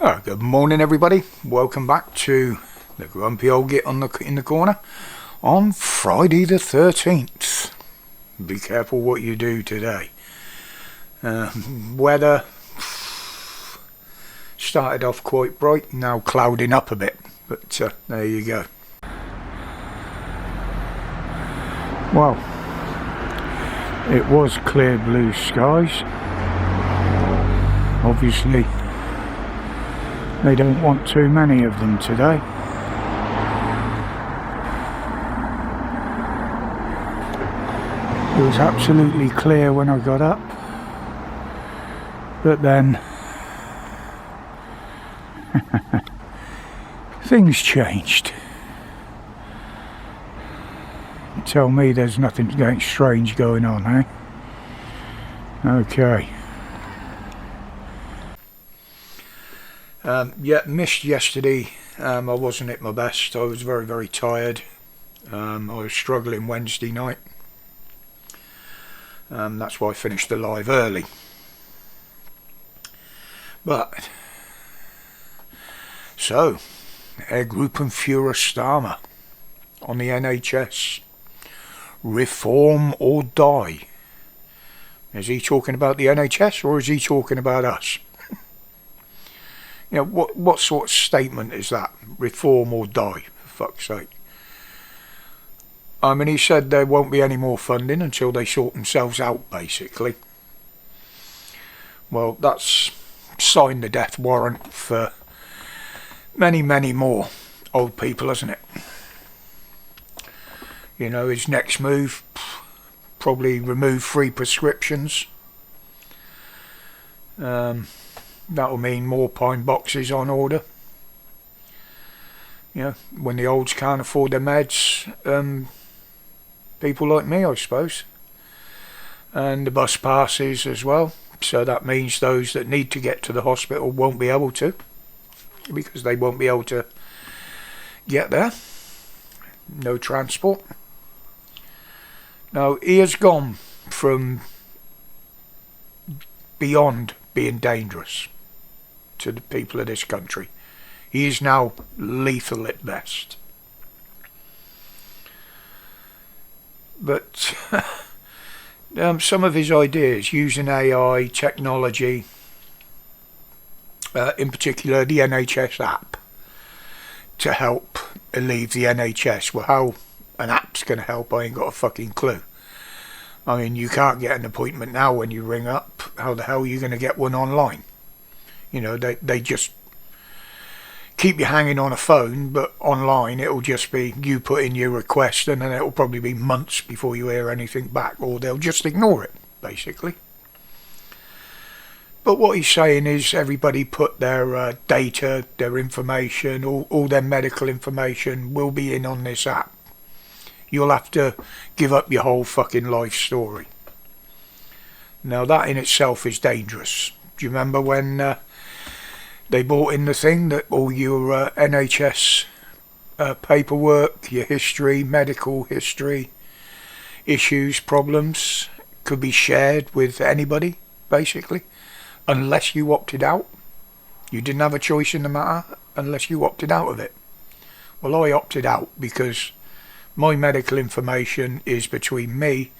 Well, good morning everybody. Welcome back to the Grumpy Old Git in the corner on Friday the 13th. Be careful what you do today. Weather started off quite bright, now clouding up a bit, but there you go. Well, it was clear blue skies. Obviously they don't want too many of them today. It was absolutely clear when I got up, but then things changed. Tell me there's nothing strange going on, eh? Okay. Missed yesterday. I wasn't at my best. I was very, very tired. I was struggling Wednesday night. That's why I finished the live early. But, so, Herr Gruppenführer on the NHS. Reform or die. Is he talking about the NHS or is he talking about us? You know, what sort of statement is that? Reform or die, for fuck's sake. I mean, he said there won't be any more funding until they sort themselves out, basically. Well, that's signed the death warrant for many, many more old people, hasn't it? You know, his next move, probably remove free prescriptions. That'll mean more pine boxes on order. You know, when the olds can't afford their meds, people like me, I suppose. And the bus passes as well. So that means those that need to get to the hospital won't be able to, because they won't be able to get there. No transport. Now, he has gone from beyond being dangerous to the people of this country. He is now lethal at best. But some of his ideas using AI technology, in particular the NHS app, to help relieve the NHS. Well, how an app's going to help, I ain't got a fucking clue. I mean, you can't get an appointment now when you ring up. How the hell are you going to get one online? You know, they just keep you hanging on a phone, but online it'll just be you put in your request and then it'll probably be months before you hear anything back, or they'll just ignore it, basically. But what he's saying is everybody put their data, their information, all their medical information will be in on this app. You'll have to give up your whole fucking life story. Now that in itself is dangerous. Do you remember when they brought in the thing that all your NHS paperwork, your history, medical history, issues, problems could be shared with anybody, basically, unless you opted out? You didn't have a choice in the matter unless you opted out of it. Well, I opted out because my medical information is between me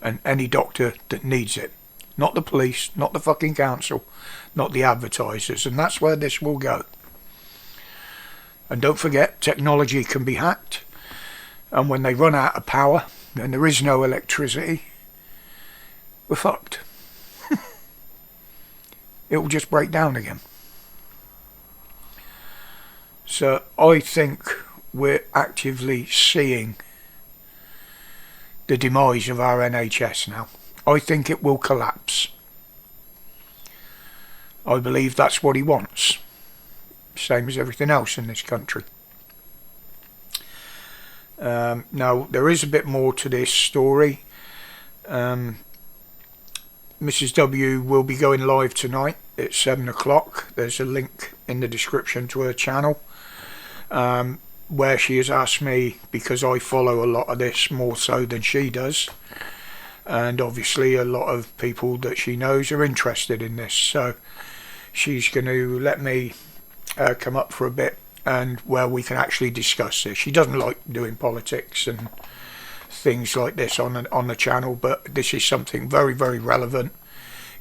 and any doctor that needs it. Not the police, not the fucking council, not the advertisers, and that's where this will go. And don't forget, technology can be hacked, and when they run out of power and there is no electricity, we're fucked. It will just break down again. So I think we're actively seeing the demise of our NHS now. I think it will collapse. I believe that's what he wants. Same as everything else in this country. Now, there is a bit more to this story. Mrs. W will be going live tonight at 7 o'clock. There's a link in the description to her channel, where she has asked me, because I follow a lot of this more so than she does, and obviously a lot of people that she knows are interested in this, so she's going to let me come up for a bit, and where we can actually discuss this. She doesn't like doing politics and things like this on the channel, but this is something very, very relevant.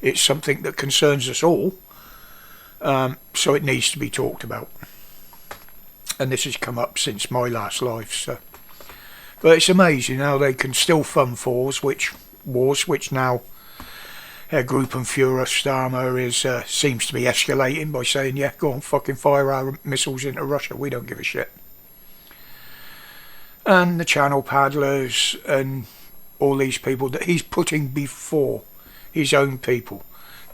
It's something that concerns us all, so it needs to be talked about. And this has come up since my last live, so. But it's amazing how they can still fund which now Herr Gruppenführer Starmer seems to be escalating by saying, yeah, go on, fucking fire our missiles into Russia, we don't give a shit. And the channel paddlers and all these people that he's putting before his own people,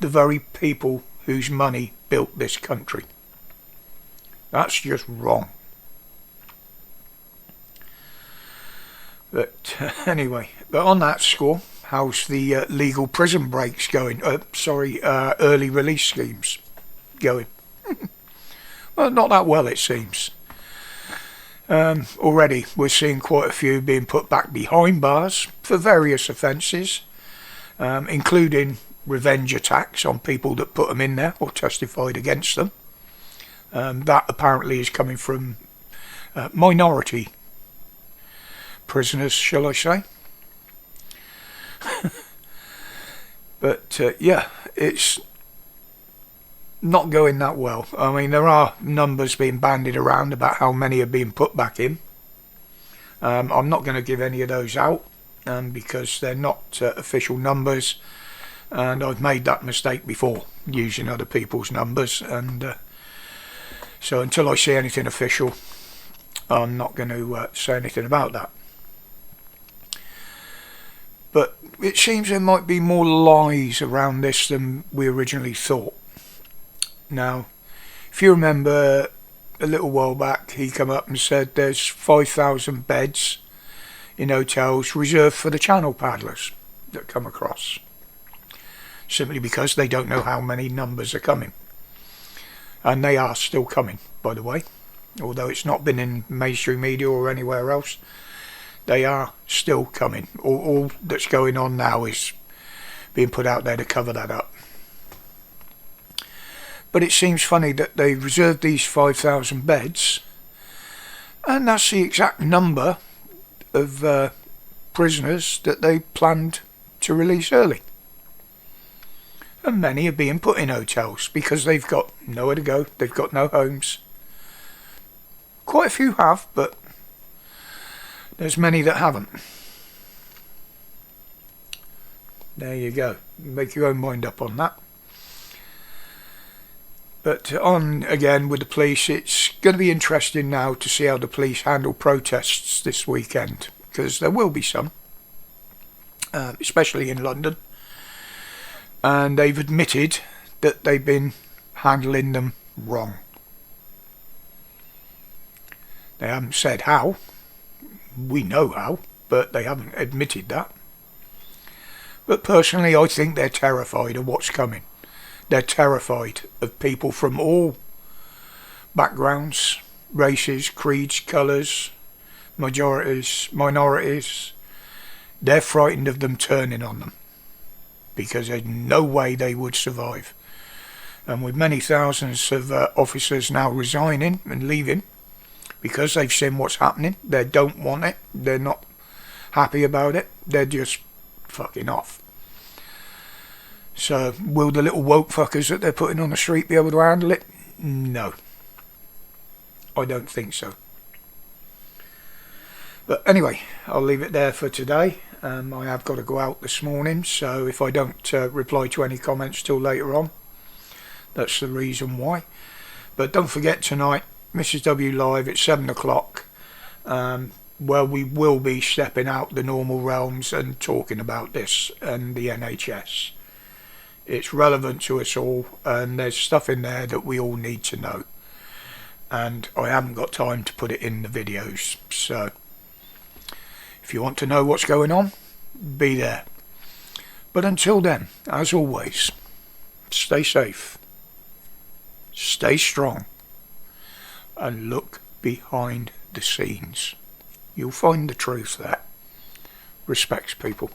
the very people whose money built this country. That's just wrong. But anyway, but on that score, how's the legal prison breaks going? Early release schemes going? Well, not that well, it seems. Already we're seeing quite a few being put back behind bars for various offences, including revenge attacks on people that put them in there or testified against them. That apparently is coming from minority prisoners, shall I say. But yeah, it's not going that well. I mean, there are numbers being bandied around about how many are being put back in. I'm not going to give any of those out because they're not official numbers, and I've made that mistake before using other people's numbers, and so until I see anything official, I'm not going to say anything about that. But it seems there might be more lies around this than we originally thought. Now, if you remember a little while back, he come up and said there's 5,000 beds in hotels reserved for the channel paddlers that come across, simply because they don't know how many numbers are coming. And they are still coming, by the way, although it's not been in mainstream media or anywhere else. They are still coming. All that's going on now is being put out there to cover that up. But it seems funny that they reserved these 5,000 beds, and that's the exact number of prisoners that they planned to release early. And many are being put in hotels because they've got nowhere to go, they've got no homes. Quite a few have, but there's many that haven't. There you go. Make your own mind up on that. But on again with the police, it's going to be interesting now to see how the police handle protests this weekend, because there will be some, especially in London, and they've admitted that they've been handling them wrong. They haven't said how. We know how, but they haven't admitted that. But personally, I think they're terrified of what's coming. They're terrified of people from all backgrounds, races, creeds, colours, majorities, minorities. They're frightened of them turning on them, because there's no way they would survive. And with many thousands of officers now resigning and leaving, because they've seen what's happening, they don't want it, they're not happy about it, they're just fucking off. So will the little woke fuckers that they're putting on the street be able to handle it? No, I don't think so. But anyway, I'll leave it there for today. I have got to go out this morning, so if I don't reply to any comments till later on, that's the reason why. But don't forget tonight, Mrs. W Live at 7 o'clock, where we will be stepping out the normal realms and talking about this and the NHS. It's relevant to us all, and there's stuff in there that we all need to know. And I haven't got time to put it in the videos, so if you want to know what's going on, be there. But until then, as always, stay safe, stay strong, and look behind the scenes. You'll find the truth there. Respects, people.